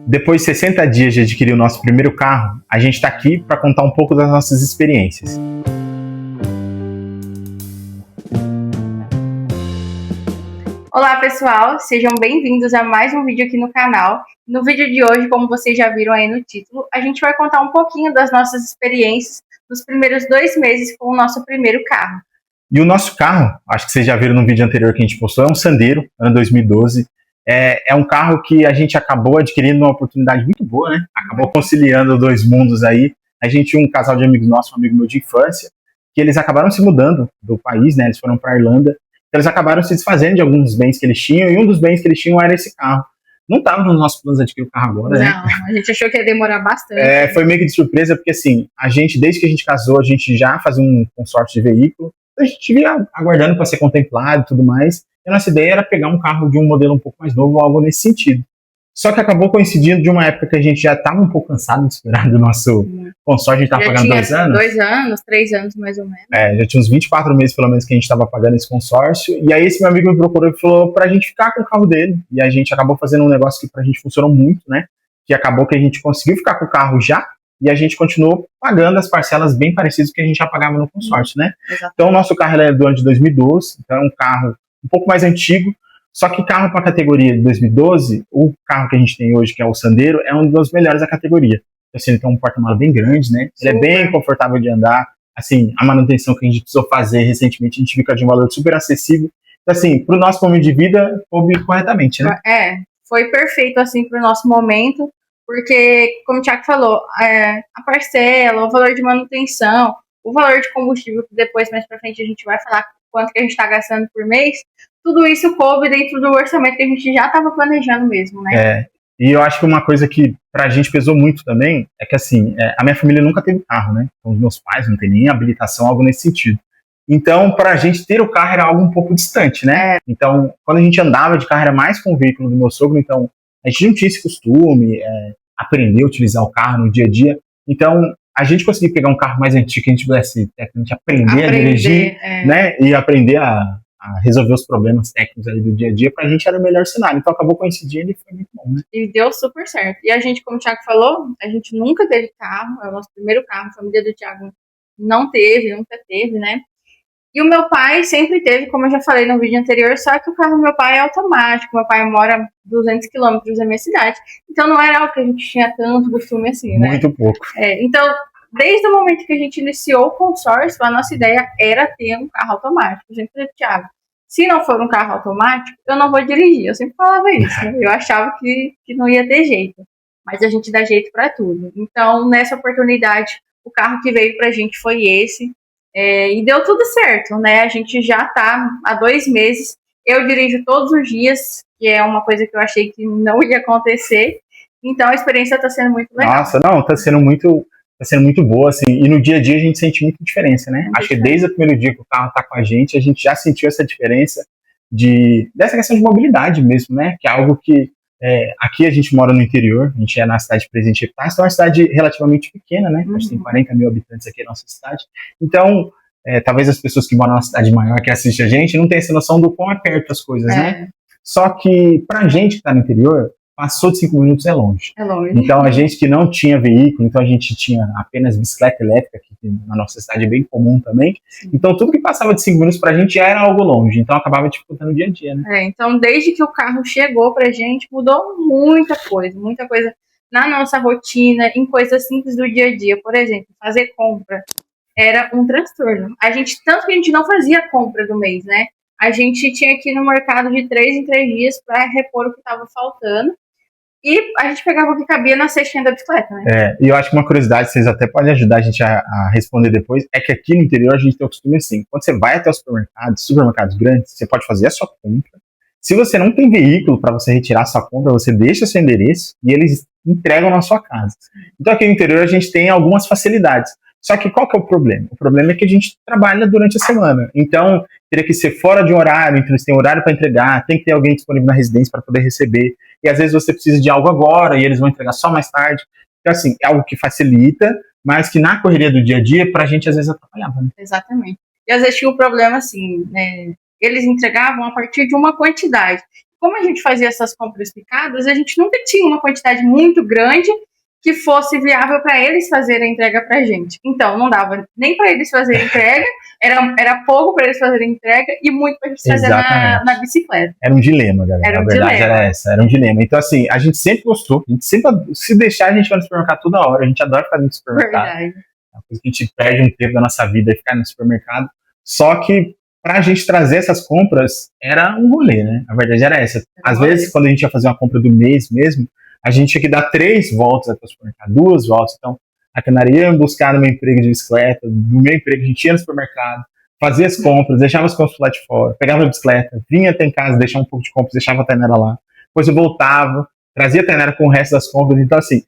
Depois de 60 dias de adquirir o nosso primeiro carro, a gente está aqui para contar um pouco das nossas experiências. Olá pessoal, sejam bem-vindos a mais um vídeo aqui no canal. No vídeo de hoje, como vocês já viram aí no título, a gente vai contar um pouquinho das nossas experiências nos primeiros 2 meses com o nosso primeiro carro. E o nosso carro, acho que vocês já viram no vídeo anterior que a gente postou, é um Sandero, ano 2012. É um carro que a gente acabou adquirindo uma oportunidade muito boa, né? Acabou conciliando dois mundos aí. A gente tinha um casal de amigos nossos, um amigo meu de infância, que eles acabaram se mudando do país, né? Eles foram para a Irlanda. Então eles acabaram se desfazendo de alguns bens que eles tinham, e um dos bens que eles tinham era esse carro. Não estava nos nossos planos adquirir o carro agora, né? Não, a gente achou que ia demorar bastante. Foi meio que de surpresa, porque assim, a gente, desde que a gente casou, a gente já fazia um consórcio de veículo. A gente ia aguardando para ser contemplado e tudo mais. E a nossa ideia era pegar um carro de um modelo um pouco mais novo, algo nesse sentido. Só que acabou coincidindo de uma época que a gente já estava um pouco cansado de esperar do nosso consórcio. A gente estava pagando 2 anos. 2 anos, 3 anos mais ou menos. Já tinha uns 24 meses pelo menos que a gente estava pagando esse consórcio. E aí esse meu amigo me procurou e falou pra gente ficar com o carro dele. E a gente acabou fazendo um negócio que pra gente funcionou muito, né? Que acabou que a gente conseguiu ficar com o carro já. E a gente continuou pagando as parcelas bem parecidas que a gente já pagava no consórcio, né? Exato. Então o nosso carro é do ano de 2012. Então é um carro um pouco mais antigo. Só que carro para a categoria de 2012, o carro que a gente tem hoje, que é o Sandero, é um dos melhores da categoria. Assim, ele tem um porta-malas bem grande, né? Ele é bem confortável de andar. Assim, a manutenção que a gente precisou fazer recentemente, a gente fica de um valor super acessível. Então, assim, para o nosso momento de vida, coube corretamente, né? Foi perfeito, assim, para o nosso momento, porque, como o Thiago falou, a parcela, o valor de manutenção, o valor de combustível, que depois, mais para frente, a gente vai falar quanto que a gente está gastando por mês, tudo isso coube dentro do orçamento que a gente já estava planejando mesmo, né? E eu acho que uma coisa que pra gente pesou muito também é que, assim, a minha família nunca teve carro, né? Então, os meus pais não têm nem habilitação, algo nesse sentido. Então, pra gente ter o carro era algo um pouco distante, né? Então, quando a gente andava de carro, era mais com o veículo do meu sogro, então a gente não tinha esse costume, aprender a utilizar o carro no dia a dia. Então, a gente conseguia pegar um carro mais antigo, que a gente pudesse aprender a dirigir, né? E aprender a resolver os problemas técnicos ali do dia a dia, pra gente era o melhor cenário. Então acabou coincidindo e foi muito bom, né? E deu super certo. E a gente, como o Thiago falou, a gente nunca teve carro, é o nosso primeiro carro, a família do Thiago nunca teve, né? E o meu pai sempre teve, como eu já falei no vídeo anterior, só que o carro do meu pai é automático, meu pai mora 200 quilômetros da minha cidade, então não era algo que a gente tinha tanto costume assim, né? Muito pouco. Então, desde o momento que a gente iniciou o consórcio, a nossa ideia era ter um carro automático. A gente falou, Thiago, se não for um carro automático, eu não vou dirigir. Eu sempre falava isso, né? Eu achava que não ia ter jeito. Mas a gente dá jeito para tudo. Então, nessa oportunidade, o carro que veio pra gente foi esse. E deu tudo certo, né? A gente já tá há 2 meses. Eu dirijo todos os dias, que é uma coisa que eu achei que não ia acontecer. Então, a experiência tá sendo muito legal. Nossa, não, tá sendo muito boa, assim, e no dia a dia a gente sente muita diferença, né? Acho que desde o primeiro dia que o carro tá com a gente já sentiu essa diferença dessa questão de mobilidade mesmo, né? Que é algo que aqui a gente mora no interior, a gente é na cidade de Presidente Epitácio, então é uma cidade relativamente pequena, né? A gente tem 40 mil habitantes aqui na nossa cidade, então talvez as pessoas que moram numa cidade maior que assistem a gente não tenham essa noção do quão é perto as coisas, né? Só que pra gente que tá no interior, passou de 5 minutos é longe. Então a gente que não tinha veículo, então a gente tinha apenas bicicleta elétrica, que na nossa cidade é bem comum também. Sim. Então tudo que passava de 5 minutos pra gente já era algo longe, então acabava dificultando o dia a dia, né? Então desde que o carro chegou pra gente, mudou muita coisa na nossa rotina, em coisas simples do dia a dia. Por exemplo, fazer compra era um transtorno. Tanto que a gente não fazia compra do mês, né? A gente tinha que ir no mercado de 3 em 3 dias para repor o que estava faltando. E a gente pegava o que cabia na cestinha da bicicleta, né? E eu acho que uma curiosidade, vocês até podem ajudar a gente a responder depois, é que aqui no interior a gente tem o costume assim, quando você vai até os supermercados grandes, você pode fazer a sua compra. Se você não tem veículo para você retirar a sua compra, você deixa seu endereço e eles entregam na sua casa. Então aqui no interior a gente tem algumas facilidades. Só que qual que é o problema? O problema é que a gente trabalha durante a semana. Então, teria que ser fora de um horário, então eles têm horário para entregar, tem que ter alguém disponível na residência para poder receber. E às vezes você precisa de algo agora e eles vão entregar só mais tarde. Então, assim, é algo que facilita, mas que na correria do dia a dia, pra gente às vezes atrapalhava, né? Exatamente. E às vezes tinha um problema assim, né? Eles entregavam a partir de uma quantidade. como a gente fazia essas compras picadas, a gente nunca tinha uma quantidade muito grande que fosse viável para eles fazerem a entrega para a gente. Então, não dava nem para eles fazerem a entrega, era pouco para eles fazerem a entrega e muito para a gente fazer na bicicleta. Era um dilema, galera. A verdade era essa, era um dilema. Então, assim, a gente sempre gostou, se deixar, a gente vai no supermercado toda hora, a gente adora ficar no supermercado. Verdade. É uma coisa que a gente perde um tempo da nossa vida e ficar no supermercado. Só que, para a gente trazer essas compras, era um rolê, né? A verdade era essa. Às vezes, quando a gente ia fazer uma compra do mês mesmo, a gente tinha que dar 3 voltas até o supermercado, 2 voltas. Então, a Canara ia buscar no meu emprego de bicicleta, do meu emprego a gente ia no supermercado, fazia as compras, deixava as compras lá de fora, pegava a bicicleta, vinha até em casa, deixava um pouco de compras, deixava a Tainara lá. Depois eu voltava, trazia a Tainara com o resto das compras. Então, assim,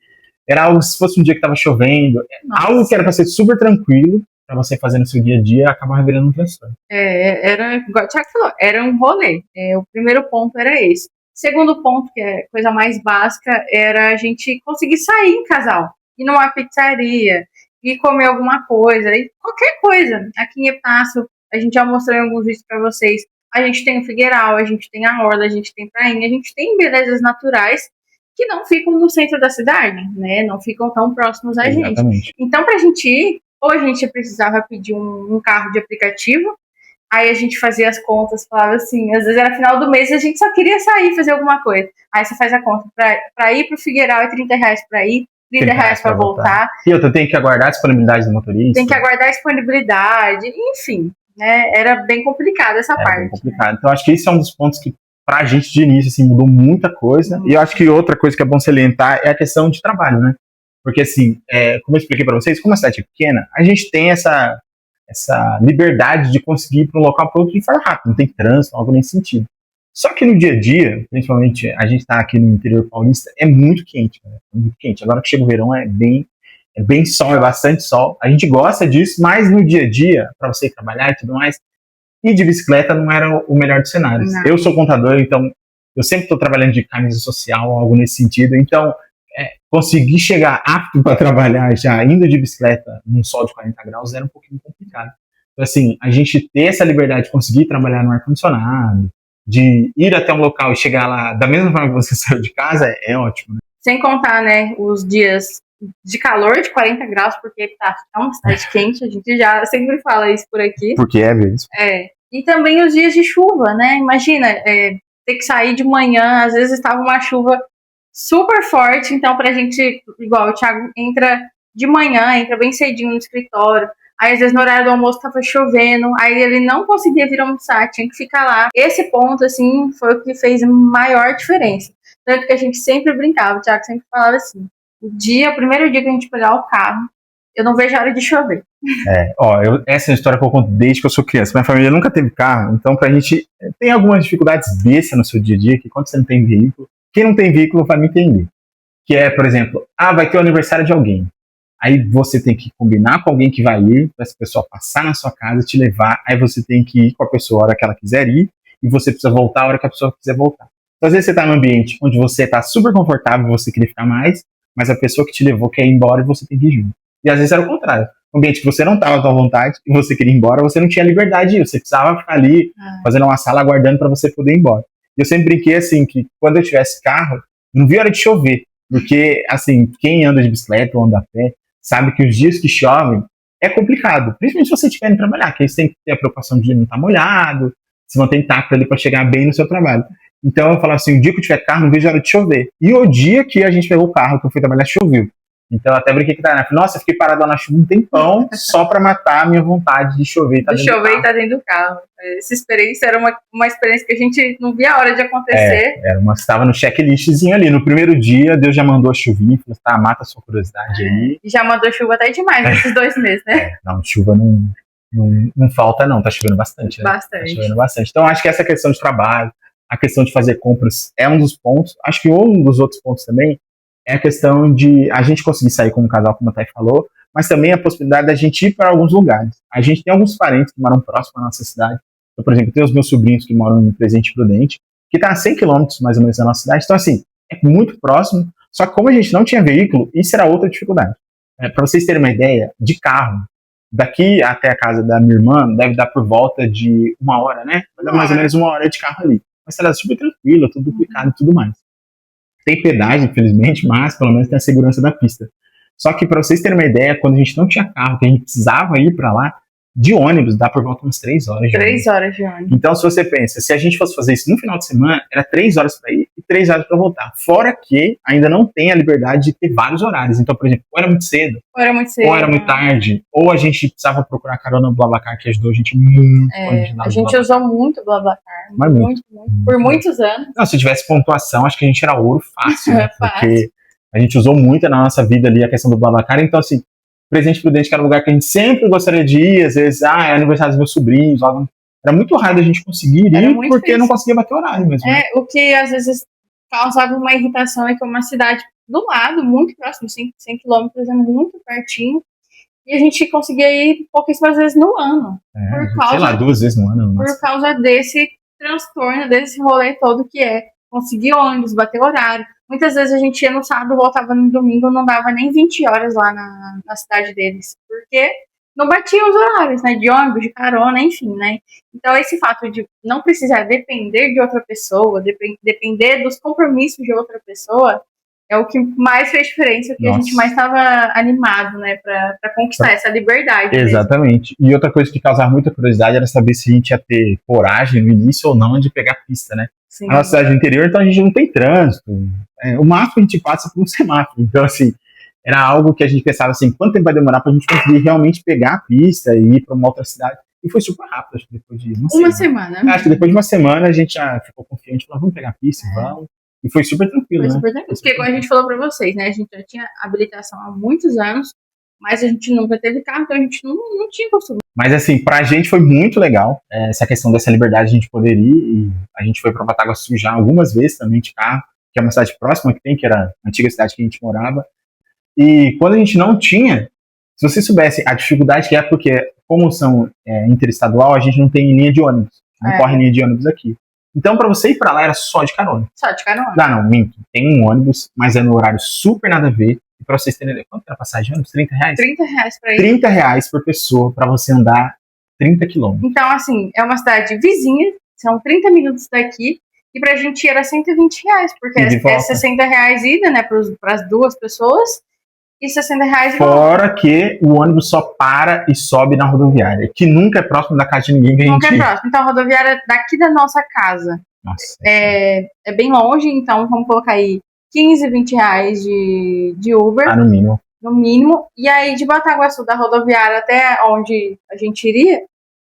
era algo, se fosse um dia que estava chovendo, algo que era para ser super tranquilo, para você fazer no seu dia a dia, acabava virando um transtorno. Era, igual o Thiago falou, era um rolê. O primeiro ponto era esse. Segundo ponto, que é a coisa mais básica, era a gente conseguir sair em casal, ir numa pizzaria, ir comer alguma coisa, e qualquer coisa. Aqui em Epitácio, a gente já mostrou em alguns vídeos para vocês, a gente tem o Figueiral, a gente tem a Orla, a gente tem Prainha, a gente tem belezas naturais que não ficam no centro da cidade, né? Não ficam tão próximos a gente. Então, pra gente ir, ou a gente precisava pedir um carro de aplicativo, aí a gente fazia as contas, falava assim, às vezes era final do mês e a gente só queria sair, fazer alguma coisa. Aí você faz a conta, pra ir pro Figueiral é R$30 pra ir, R$30 pra voltar. E outra, tem que aguardar a disponibilidade do motorista. Tem que aguardar a disponibilidade, enfim, né? Era bem complicado essa parte. Bem complicado. Né? Então acho que esse é um dos pontos que pra gente de início assim, mudou muita coisa. E eu acho que outra coisa que é bom salientar é a questão de trabalho, né? Porque assim, como eu expliquei pra vocês, como a cidade é pequena, a gente tem essa liberdade de conseguir ir para um local para outro de forma rápida, não tem trânsito, algo nesse sentido. Só que no dia a dia, principalmente a gente está aqui no interior paulista, é muito quente, né? É muito quente. Agora que chega o verão é bem sol, é bastante sol. A gente gosta disso, mas no dia a dia, para você ir trabalhar e tudo mais, ir de bicicleta não era o melhor dos cenários. Não. Eu sou contador, então eu sempre estou trabalhando de camisa social, algo nesse sentido. Então, conseguir chegar apto para trabalhar já indo de bicicleta num sol de 40 graus era um pouquinho complicado. Então, assim, a gente ter essa liberdade de conseguir trabalhar no ar-condicionado, de ir até um local e chegar lá da mesma forma que você saiu de casa, é ótimo. Né? Sem contar, né, os dias de calor de 40 graus, porque tá uma cidade quente, a gente já sempre fala isso por aqui. Porque é mesmo. E também os dias de chuva, né? Imagina, ter que sair de manhã, às vezes estava uma chuva super forte, então pra gente, igual o Thiago entra de manhã, entra bem cedinho no escritório, aí às vezes no horário do almoço tava chovendo, aí ele não conseguia vir almoçar, tinha que ficar lá. Esse ponto, assim, foi o que fez maior diferença. Tanto que a gente sempre brincava, o Thiago sempre falava assim, o primeiro dia que a gente pegar o carro, eu não vejo a hora de chover. Essa é a história que eu conto desde que eu sou criança. Minha família nunca teve carro, então pra gente tem algumas dificuldades bestas no seu dia a dia, que quando você não tem veículo, quem não tem veículo vai me entender. Que é, por exemplo, vai ter o aniversário de alguém. Aí você tem que combinar com alguém que vai ir, para essa pessoa passar na sua casa, te levar. Aí você tem que ir com a pessoa a hora que ela quiser ir, e você precisa voltar a hora que a pessoa quiser voltar. Então, às vezes você está num ambiente onde você está super confortável, você queria ficar mais, mas a pessoa que te levou quer ir embora e você tem que ir junto. E às vezes era o contrário. Um ambiente que você não estava à sua vontade e você queria ir embora, você não tinha liberdade de ir. Você precisava ficar ali, fazendo uma sala, aguardando para você poder ir embora. Eu sempre brinquei assim, que quando eu tivesse carro, não vi hora de chover. Porque, assim, quem anda de bicicleta ou anda a pé, sabe que os dias que chovem é complicado. Principalmente se você estiver indo trabalhar, que aí você tem que ter a preocupação de não estar molhado, se manter intacto ali para chegar bem no seu trabalho. Então eu falava assim, o dia que eu tiver carro, não vejo hora de chover. E o dia que a gente pegou o carro, que eu fui trabalhar, choveu. Então eu até brinquei que tá, nossa, eu fiquei parado lá na chuva um tempão só pra matar a minha vontade de chover. Tá dentro do carro. Essa experiência era uma experiência que a gente não via a hora de acontecer. Estava no checklistzinho ali. No primeiro dia, Deus já mandou a chuvinha, falou, mata a sua curiosidade aí. E já mandou chuva até demais nesses 2 meses, né? Não, chuva não falta não, tá chovendo bastante. Né? Bastante. Tá chovendo bastante. Então acho que essa questão de trabalho, a questão de fazer compras é um dos pontos. Acho que um dos outros pontos também é a questão de a gente conseguir sair como casal, como a Thay falou, mas também a possibilidade da gente ir para alguns lugares. A gente tem alguns parentes que moram próximo da nossa cidade. Eu, por exemplo, tenho os meus sobrinhos que moram em Presidente Prudente, que está a 100 km mais ou menos da nossa cidade. Então, assim, é muito próximo. Só que como a gente não tinha veículo, isso era outra dificuldade. Para vocês terem uma ideia, de carro, daqui até a casa da minha irmã, deve dar por volta de 1 hora, né? Vai dar mais ou menos 1 hora de carro ali. uma estrada super tranquila, tudo duplicado e tudo mais. Tem pedágio, infelizmente, mas pelo menos tem a segurança da pista. Só que para vocês terem uma ideia, quando a gente não tinha carro, que a gente precisava ir para lá, de ônibus, dá por volta umas 3 horas de ônibus. 3 horas de ônibus. Então, se você pensa, se a gente fosse fazer isso no final de semana, era 3 horas para ir e 3 horas para voltar. Fora que ainda não tem a liberdade de ter vários horários. Então, por exemplo, ou era muito cedo, Ou era muito cedo, ou era muito tarde, ou a gente precisava procurar carona no BlaBlaCar, que ajudou a gente muito. A gente usou muito o BlaBlaCar. Mas muito. Por muitos anos. Não, se tivesse pontuação, acho que a gente era ouro fácil, né? Fácil. Porque a gente usou muito na nossa vida ali a questão do BlaBlaCar. Então, assim, Presidente Prudente, que era um lugar que a gente sempre gostaria de ir, às vezes, é aniversário dos meus sobrinhos, era muito raro a gente conseguir ir, porque difícil. Não conseguia bater horário mesmo. Né? O que às vezes causava uma irritação é que é uma cidade do lado, muito próximo, 100 quilômetros, é muito pertinho, e a gente conseguia ir pouquíssimas vezes no ano. Sei lá, 2 vezes no ano. Por causa desse transtorno, desse rolê todo que é conseguir ônibus, bater horário. Muitas vezes a gente ia no sábado, voltava no domingo, não dava nem 20 horas lá na cidade deles, porque não batiam os horários, né, de ônibus, de carona, enfim, né. Então esse fato de não precisar depender de outra pessoa, depender dos compromissos de outra pessoa, é o que mais fez diferença, porque a gente mais estava animado, né, pra conquistar essa liberdade. Exatamente. Mesmo. E outra coisa que causava muita curiosidade era saber se a gente ia ter coragem no início ou não de pegar a pista, né. Sim. A nossa cidade do interior, então a gente não tem trânsito. O máximo a gente passa por um semáforo. Então, assim, era algo que a gente pensava assim, quanto tempo vai demorar pra gente conseguir realmente pegar a pista e ir pra uma outra cidade? E foi super rápido, acho que depois de uma semana. Acho que depois de uma semana a gente já ficou confiante, falou, vamos pegar a pista, vamos. E foi super tranquilo, foi super tranquilo. Porque, como a gente falou pra vocês, né, a gente já tinha habilitação há muitos anos, mas a gente nunca teve carro, então a gente não tinha costume. Mas assim, pra gente foi muito legal essa questão dessa liberdade de a gente poder ir, e a gente foi pra Bataguaçu já algumas vezes também de carro, que é uma cidade próxima que tem, que era a antiga cidade que a gente morava, e quando a gente não tinha, se você soubesse a dificuldade que é, porque como são interestadual, a gente não tem linha de ônibus, não corre linha de ônibus aqui. Então, pra você ir pra lá, era só de carona. Só de carona? Não, minto. Tem um ônibus, mas é no horário super nada a ver. E pra vocês terem ideia, quanto era a passagem de ônibus? R$30? R$30 pra ir. R$30 por pessoa pra você andar 30 quilômetros. Então, assim, é uma cidade vizinha, são 30 minutos daqui, e pra gente era R$120, porque é R$60 ida, né, pras 2 pessoas, e R$60 Fora que o ônibus só para e sobe na rodoviária, que nunca é próximo da casa de ninguém que a gente... Nunca é próximo. Então, a rodoviária é daqui da nossa casa. Nossa. É bem longe, então vamos colocar aí R$15, R$20 de Uber. No mínimo. No mínimo. E aí, de Bataguaçu, da rodoviária até onde a gente iria,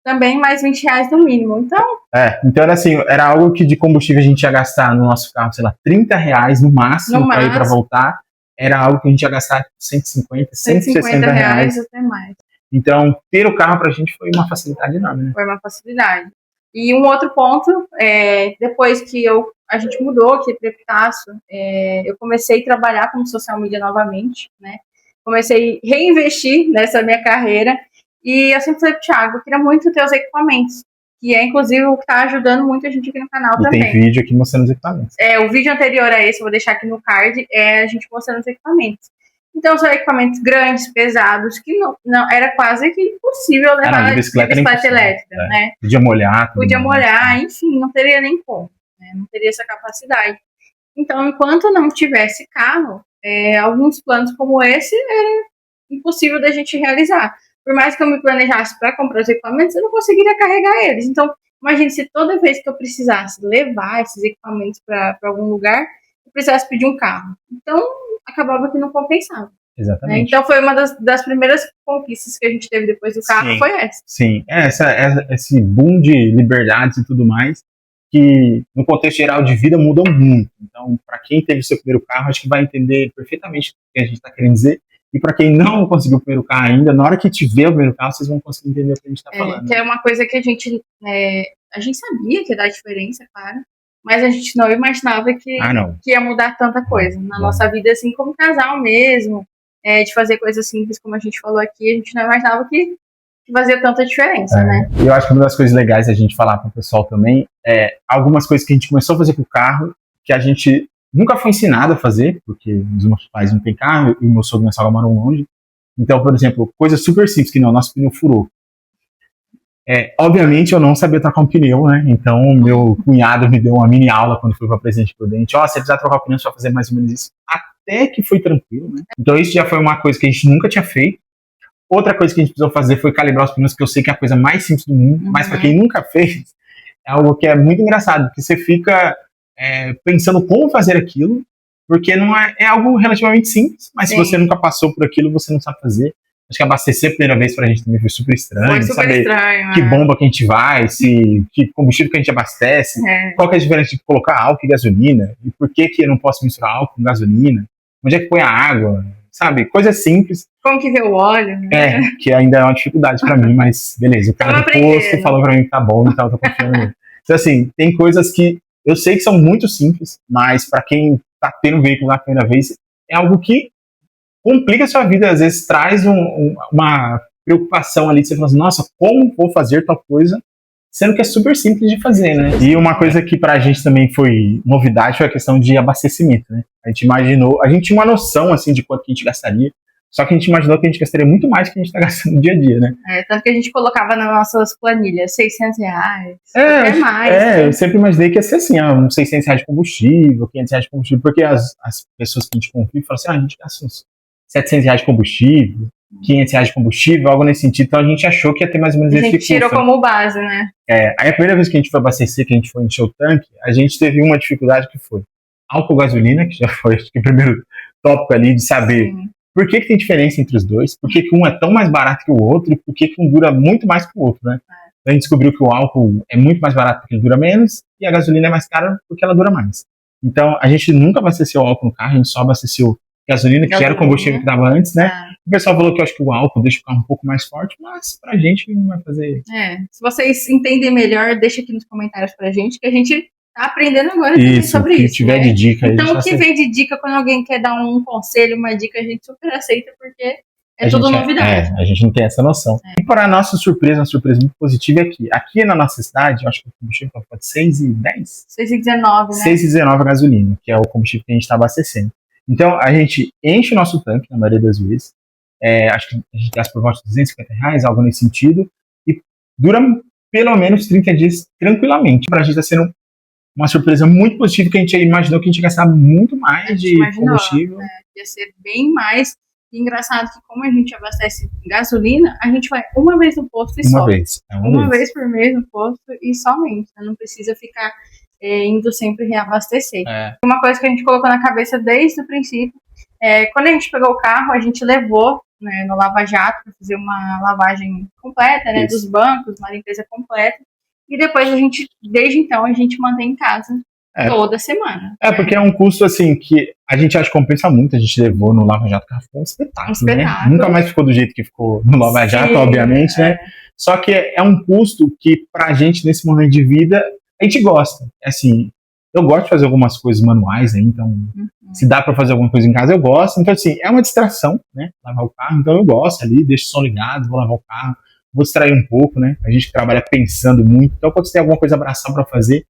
também mais R$20 no mínimo. Então... então era assim, era algo que de combustível a gente ia gastar no nosso carro, sei lá, R$30 no máximo para ir para voltar. Era algo que a gente ia gastar 150, R$160. Até mais. Então, ter o carro pra gente foi uma facilidade enorme, né? Foi uma facilidade. E um outro ponto, depois que a gente mudou aqui para Epitácio, eu comecei a trabalhar como social media novamente, né? Comecei a reinvestir nessa minha carreira. E eu sempre falei pro Thiago, eu queria muito ter os equipamentos. Que é, inclusive, o que está ajudando muito a gente aqui no canal também. Tem vídeo aqui mostrando os equipamentos. O vídeo anterior a esse, eu vou deixar aqui no card, é a gente mostrando os equipamentos. Então, são equipamentos grandes, pesados, que não era quase que impossível levar de bicicleta elétrica, né? Podia molhar. Podia molhar, enfim, não teria nem como. Né? Não teria essa capacidade. Então, enquanto não tivesse carro, alguns planos como esse era impossível da gente realizar. Por mais que eu me planejasse para comprar os equipamentos, eu não conseguiria carregar eles. Então, imagine se toda vez que eu precisasse levar esses equipamentos para algum lugar, eu precisasse pedir um carro. Então, acabava que não compensava. Exatamente. Né? Então, foi uma das primeiras conquistas que a gente teve depois do carro, foi essa. Sim, esse boom de liberdades e tudo mais, que no contexto geral de vida mudam muito. Então, para quem teve o seu primeiro carro, acho que vai entender perfeitamente o que a gente está querendo dizer. E para quem não conseguiu o primeiro carro ainda, na hora que tiver o primeiro carro, vocês vão conseguir entender o que a gente está falando. Que é uma coisa que a gente sabia que ia dar diferença, claro, mas a gente não imaginava que ia mudar tanta coisa na nossa vida, assim, como casal mesmo, de fazer coisas simples, como a gente falou aqui, a gente não imaginava que fazia tanta diferença, né? Eu acho que uma das coisas legais a gente falar para o pessoal também é algumas coisas que a gente começou a fazer com o carro, que a gente nunca foi ensinado a fazer, porque os meus pais não têm carro e o meu sogro e minha sogra moram longe. Então, por exemplo, coisa super simples, que não, nosso pneu furou. Obviamente eu não sabia trocar um pneu, né? Então meu cunhado me deu uma mini aula quando fui para Presidente Prudente. Ó, se precisar trocar o pneu, você vai fazer mais ou menos isso. Até que foi tranquilo, né? Então isso já foi uma coisa que a gente nunca tinha feito. Outra coisa que a gente precisou fazer foi calibrar os pneus, que eu sei que é a coisa mais simples do mundo, mas para quem nunca fez, é algo que é muito engraçado, porque você fica pensando como fazer aquilo, porque não é algo relativamente simples, mas se você nunca passou por aquilo, você não sabe fazer. Acho que abastecer a primeira vez pra gente também foi super estranho. Foi super saber estranho. Que bomba que a gente vai, que combustível que a gente abastece, qual que é a diferença de colocar álcool e gasolina, e por que eu não posso misturar álcool com gasolina, onde é que põe a água, sabe? Coisas simples. Como que vê o óleo, né? Que ainda é uma dificuldade pra mim, mas beleza. O cara do posto falou pra mim que tá bom, então eu tô confiando nele. Então assim, tem coisas que eu sei que são muito simples, mas pra quem tá tendo um veículo na primeira vez, é algo que complica a sua vida, às vezes traz uma preocupação ali, você fala assim, nossa, como vou fazer tal coisa, sendo que é super simples de fazer, né? E uma coisa que pra gente também foi novidade foi a questão de abastecimento, né? A gente tinha uma noção, assim, de quanto que a gente gastaria, só que a gente imaginou que a gente gastaria muito mais do que a gente tá gastando no dia a dia, né? Tanto que a gente colocava nas nossas planilhas, R$600, até mais. Eu sempre imaginei que ia ser assim, uns R$600 de combustível, R$500 de combustível, porque as pessoas que a gente confia falam assim, a gente gasta uns R$700 de combustível, R$500 de combustível, algo nesse sentido. Então a gente achou que ia ter mais ou menos esse custo. A gente tirou como base, né? Aí a primeira vez que a gente foi abastecer, que a gente foi encher o tanque, a gente teve uma dificuldade que foi álcool e gasolina, que já foi acho que o primeiro tópico ali de saber por que tem diferença entre os dois, por que um é tão mais barato que o outro e por que um dura muito mais que o outro, né? A gente descobriu que o álcool é muito mais barato porque ele dura menos e a gasolina é mais cara porque ela dura mais. Então a gente nunca abasteceu álcool no carro, a gente só abasteceu gasolina, que era o combustível que dava antes, né? O pessoal falou que eu acho que o álcool deixa o carro um pouco mais forte, mas pra gente não vai fazer. Se vocês entendem melhor, deixa aqui nos comentários pra gente, que a gente tá aprendendo agora também sobre isso. Se tiver de dica. Então, o que vem de dica, quando alguém quer dar um conselho, uma dica, a gente super aceita, porque tudo novidade. A gente não tem essa noção. E para a nossa surpresa, uma surpresa muito positiva é que aqui na nossa cidade, eu acho que o combustível está de 6,10? 6,19, né? 6,19 a gasolina, que é o combustível que a gente está abastecendo. Então, a gente enche o nosso tanque, na maioria das vezes. Acho que a gente gasta por volta de R$250, algo nesse sentido. E dura pelo menos 30 dias tranquilamente. Para a gente está sendo uma surpresa muito positiva, que a gente imaginou que a gente ia gastar muito mais de combustível. Ia ser bem mais. E engraçado que como a gente abastece gasolina, a gente vai uma vez no posto e só. Uma vez por mês no posto e somente. Né? Não precisa ficar indo sempre reabastecer. Uma coisa que a gente colocou na cabeça desde o princípio, quando a gente pegou o carro, a gente levou, né, no Lava Jato para fazer uma lavagem completa, né, dos bancos, uma limpeza completa. E depois desde então, a gente mantém em casa toda semana. Porque é um custo assim que a gente acha que compensa muito. A gente levou no Lava Jato, ficou um espetáculo. Né? Nunca mais ficou do jeito que ficou no Lava Jato, obviamente, né? Só que é um custo que pra gente, nesse momento de vida, a gente gosta. Assim, eu gosto de fazer algumas coisas manuais, né? Então, se dá pra fazer alguma coisa em casa, eu gosto. Então, assim, é uma distração, né? Lavar o carro. Então, eu gosto ali, deixo o som ligado, vou lavar o carro. Vou distrair um pouco, né? A gente trabalha pensando muito. Então, quando você tem alguma coisa abraçar para fazer,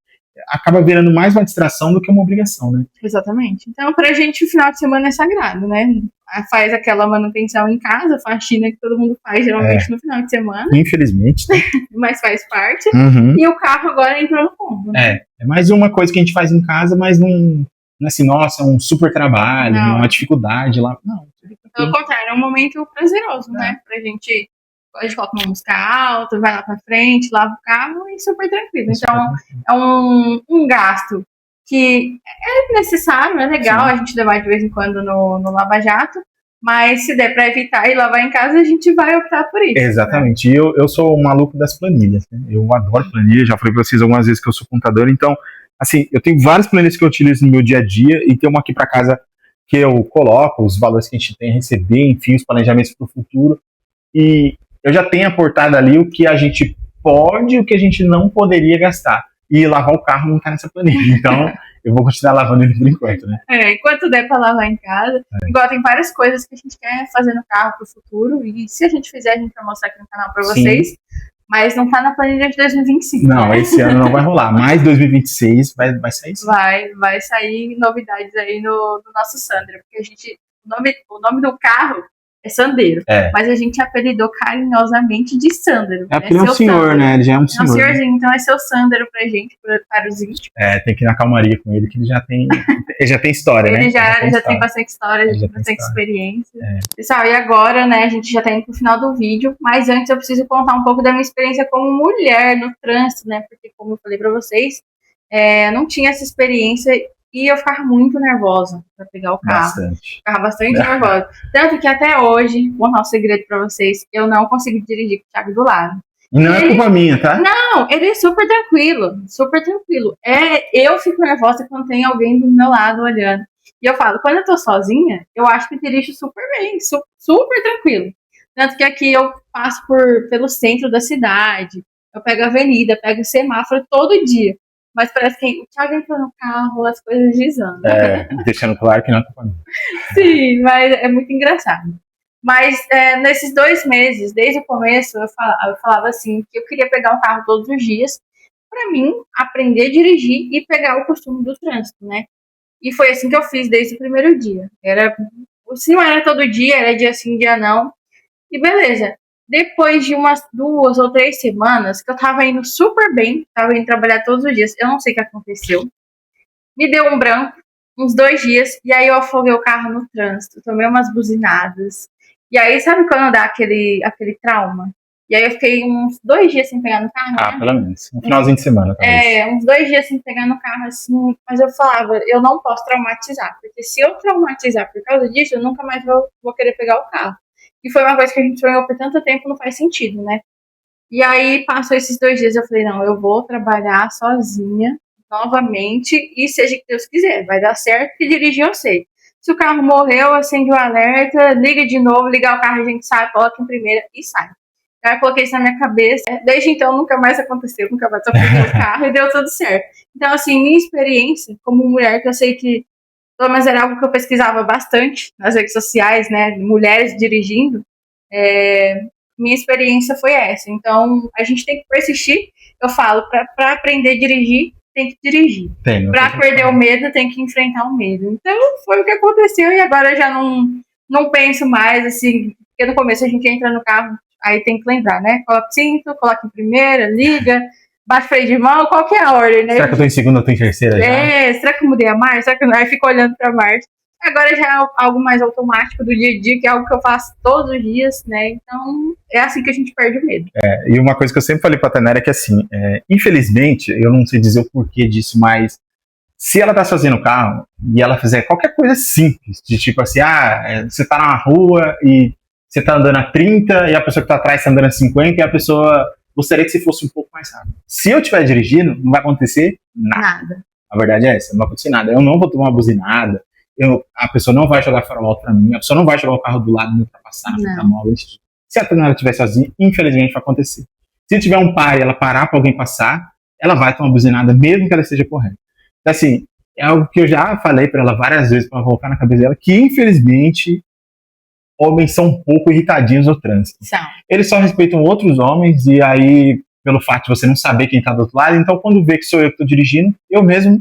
acaba virando mais uma distração do que uma obrigação, né? Exatamente. Então, pra gente, o final de semana é sagrado, né? Faz aquela manutenção em casa, faxina que todo mundo faz, geralmente, no final de semana. Infelizmente. Né? Mas faz parte. E o carro agora entrou no combo, né? É mais uma coisa que a gente faz em casa, mas não é assim, nossa, é um super trabalho, uma dificuldade lá. Não. Pelo contrário, é um momento prazeroso, né? Pra gente... A gente coloca uma música alta, vai lá pra frente, lava o carro e super tranquilo. Então, é um gasto que é necessário, é legal a gente levar de vez em quando no Lava Jato, mas se der pra evitar e lavar em casa, a gente vai optar por isso. Exatamente. Né? E eu sou o maluco das planilhas. Né? Eu adoro planilha, já falei pra vocês algumas vezes que eu sou contador, então, assim, eu tenho várias planilhas que eu utilizo no meu dia a dia e tem uma aqui pra casa que eu coloco os valores que a gente tem a receber, enfim, os planejamentos pro futuro. E eu já tenho aportado ali o que a gente pode e o que a gente não poderia gastar. E lavar o carro não tá nessa planilha. Então, eu vou continuar lavando ele por enquanto, né? Enquanto der pra lavar em casa. Igual tem várias coisas que a gente quer fazer no carro pro futuro. E se a gente fizer, a gente vai mostrar aqui no canal pra vocês. Mas não tá na planilha de 2025. Não, né? Esse ano não vai rolar. Mas 2026 vai sair sim. Vai sair novidades aí no nosso Sandra. Porque o nome do carro é Sandero. É. Mas a gente apelidou carinhosamente de Sandero. É porque ele é um senhor, Sandero. né? Ele já é um É um senhor. senhorzinho, então é seu Sandero pra gente, para os íntimos. Tem que ir na calmaria com ele, que ele já tem história, né? Ele já tem história. bastante história, Ele já tem bastante história. experiência. Pessoal, e agora, né, a gente já tá indo pro final do vídeo, mas antes eu preciso contar um pouco da minha experiência como mulher no trânsito, né? Porque, como eu falei pra vocês, não tinha essa experiência e eu ficava muito nervosa pra pegar o carro. Ficava bastante nervosa. Tanto que até hoje, vou contar um segredo pra vocês, eu não consigo dirigir com o Thiago do lado. E não é culpa minha, tá? Não, ele é super tranquilo, super tranquilo. Eu fico nervosa quando tem alguém do meu lado olhando. E eu falo, quando eu tô sozinha, eu acho que dirijo super bem, super tranquilo. Tanto que aqui eu passo pelo centro da cidade, eu pego a avenida, pego o semáforo todo dia. Mas parece que o Thiago entra no carro, as coisas desandam. Deixando claro que não é culpa minha. Sim, mas é muito engraçado. Mas nesses 2 meses, desde o começo, eu falava assim, que eu queria pegar um carro todos os dias, para mim aprender a dirigir e pegar o costume do trânsito, né? E foi assim que eu fiz desde o primeiro dia. Se não era todo dia, era dia sim, dia não. E beleza. Depois de umas 2 ou 3 semanas, que eu tava indo super bem, tava indo trabalhar todos os dias, eu não sei o que aconteceu. Me deu um branco, uns 2 dias, e aí eu afoguei o carro no trânsito, tomei umas buzinadas. E aí, sabe quando dá aquele trauma? E aí eu fiquei uns 2 dias sem pegar no carro, né? Pelo menos. Um finalzinho de semana, talvez. Uns 2 dias sem pegar no carro, assim. Mas eu falava, eu não posso traumatizar. Porque se eu traumatizar por causa disso, eu nunca mais vou querer pegar o carro. E foi uma coisa que a gente sonhou por tanto tempo, não faz sentido, né? E aí, passou esses 2 dias, eu falei, não, eu vou trabalhar sozinha, novamente, e seja o que Deus quiser. Vai dar certo, que dirigir eu sei. Se o carro morreu, acende o alerta, liga de novo, ligar o carro, a gente sai, coloca em primeira e sai. Aí eu coloquei isso na minha cabeça. Desde então, nunca mais aconteceu, nunca mais afoguei o carro e deu tudo certo. Então, assim, minha experiência como mulher, que eu sei que, pelo menos era algo que eu pesquisava bastante nas redes sociais, né, mulheres dirigindo, minha experiência foi essa. Então, a gente tem que persistir. Eu falo, para aprender a dirigir, tem que dirigir. Para perder o medo, tem que enfrentar o medo. Então, foi o que aconteceu e agora eu já não penso mais, assim, porque no começo a gente entra no carro, aí tem que lembrar, né? Coloca o cinto, coloca em primeira, liga, bate freio de mão, qual que é a ordem, né? Será que eu tô em segunda ou tô em terceira já? Será que eu mudei a marcha? Será que aí fica olhando pra marcha? Agora já é algo mais automático do dia a dia, que é algo que eu faço todos os dias, né? Então, é assim que a gente perde o medo. E uma coisa que eu sempre falei pra Tainara é que, assim, infelizmente, eu não sei dizer o porquê disso, mas se ela tá sozinha no carro e ela fizer qualquer coisa simples, de tipo assim, você tá na rua e você tá andando a 30 e a pessoa que tá atrás tá andando a 50 e a pessoa gostaria que você fosse um pouco mais rápido. Se eu estiver dirigindo, não vai acontecer nada. A verdade é essa, não vai acontecer nada. Eu não vou tomar uma buzinada, a pessoa não vai jogar farol pra mim, a pessoa não vai jogar o carro do lado e me ultrapassar, se a Tainara estiver sozinha, infelizmente vai acontecer. Se tiver um par e ela parar pra alguém passar, ela vai tomar uma buzinada, mesmo que ela esteja correndo. Então, assim, é algo que eu já falei pra ela várias vezes, pra ela colocar na cabeça dela, que infelizmente homens são um pouco irritadinhos no trânsito. Eles só respeitam outros homens e aí, pelo fato de você não saber quem tá do outro lado, então quando vê que sou eu que tô dirigindo, eu mesmo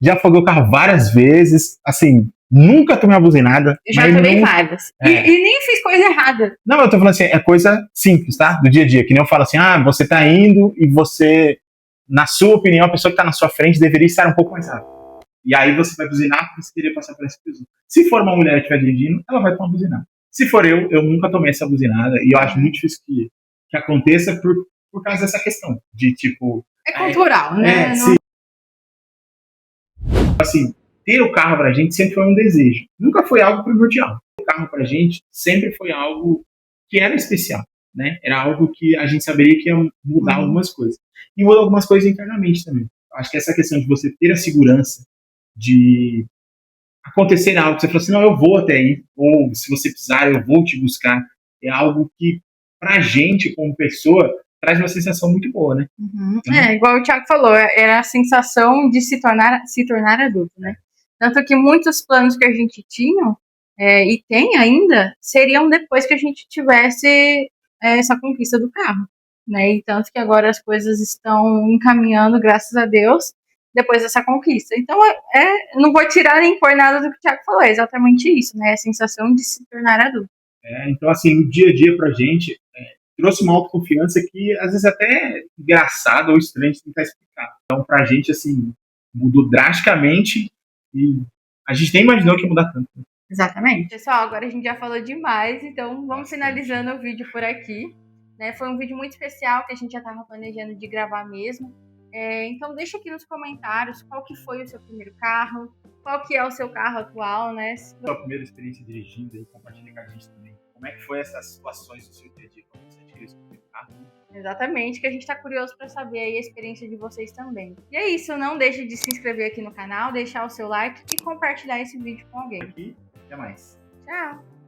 já afoguei o carro várias vezes, assim, nunca tomei uma buzinada. Já tomei várias. E nem fiz coisa errada. Não, eu tô falando assim, é coisa simples, tá? Do dia a dia, que nem eu falo assim, você tá indo e você, na sua opinião, a pessoa que tá na sua frente deveria estar um pouco mais rápido. E aí você vai buzinar porque você queria passar por essa pessoa. Se for uma mulher que estiver dirigindo, ela vai tomar buzinada. Se for eu nunca tomei essa buzinada e eu acho muito difícil que aconteça por causa dessa questão de tipo... É cultural, né? Assim, ter o carro pra gente sempre foi um desejo. Nunca foi algo primordial. O carro pra gente sempre foi algo que era especial, né? Era algo que a gente saberia que ia mudar algumas coisas. E mudar algumas coisas internamente também. Acho que essa questão de você ter a segurança de acontecer algo, que você fala assim, não, eu vou até aí, ou se você precisar, eu vou te buscar, é algo que, pra gente, como pessoa, traz uma sensação muito boa, né? Igual o Thiago falou, era a sensação de se tornar adulto, né? Tanto que muitos planos que a gente tinha, e tem ainda, seriam depois que a gente tivesse essa conquista do carro, né? E tanto que agora as coisas estão encaminhando, graças a Deus, depois dessa conquista. Então, não vou tirar nem pôr nada do que o Thiago falou, é exatamente isso, né? A sensação de se tornar adulto. Então, assim, no dia a dia pra gente, trouxe uma autoconfiança que às vezes até é engraçada ou estranha de tentar explicar. Então, pra gente, assim, mudou drasticamente e a gente nem imaginou que ia mudar tanto. Exatamente. Pessoal, agora a gente já falou demais, então vamos Bastante. finalizando o vídeo por aqui. Né? Foi um vídeo muito especial que a gente já estava planejando de gravar mesmo. Então deixa aqui nos comentários qual que foi o seu primeiro carro, qual que é o seu carro atual, né? Sua primeira experiência dirigindo aí, compartilha com a gente também. Como é que foi essas situações do seu dia a dia quando você adquiriu esse primeiro carro? Exatamente, que a gente está curioso para saber aí a experiência de vocês também. E é isso, não deixe de se inscrever aqui no canal, deixar o seu like e compartilhar esse vídeo com alguém. Aqui, até mais. Tchau!